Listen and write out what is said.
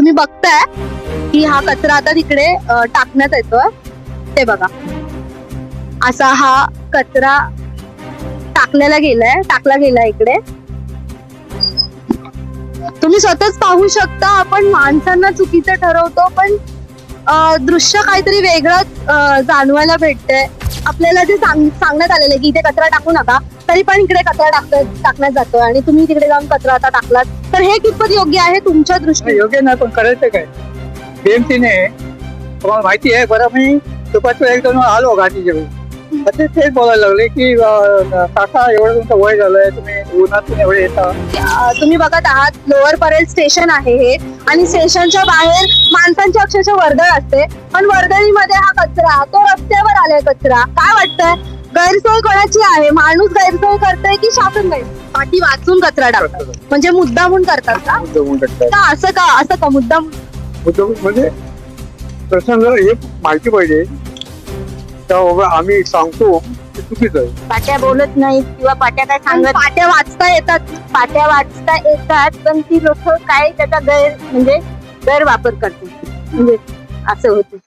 तुम्ही बघताय की हा कचरा आता तिकडे टाकण्यात येतोय. ते बघा, असा हा कचरा टाकला गेलाय इकडे. तुम्ही स्वतःच पाहू शकता. आपण माणसांना चुकीचं ठरवतो, पण दृश्य काहीतरी वेगळंच जाणवायला भेटतंय. आपल्याला जे सांगण्यात आलेलं आहे की इथे कचरा टाकू नका, तरी पण इकडे कचरा टाकण्यात जातोय आणि तुम्ही तिकडे जाऊन कचरा आता टाकलात, तर हे कितपत योग्य आहे तुमच्या दृष्टीने? योग्य नाही, पण करायचं काय? बीएमसीने तुम्हाला माहिती आहे बरं, मी दुपारचं एक दोन आलो गाठी घेऊन, तेच बोलायला लागले की काका एवढं तुमचं वय झालंय, तुम्ही उन्हातून एवढे येता. तुम्ही बघत आहात लोअर परेल स्टेशन आहे हे, आणि स्टेशनच्या बाहेर माणसांची अक्षरशः वर्दळ असते, पण वर्दळीमध्ये हा कचरा, तो रस्त्यावर आलाय कचरा. काय वाटतंय, गैरसोय कोणाची आहे? माणूस गैरसोय करतोय की शासन पाठी वाचून कचरा टाकतात? म्हणजे मुद्दामून करतात का? असं का मुद्दाम म्हणजे प्रश्न हे माहिती पाहिजे, तर आम्ही सांगतो ते चुकीचं आहे. पाट्या बोलत नाहीत किंवा पाट्या काय सांगत, पाट्या वाचता येतात, पण ती लोक काय त्याचा गैरवापर करतात, म्हणजे असं होतं.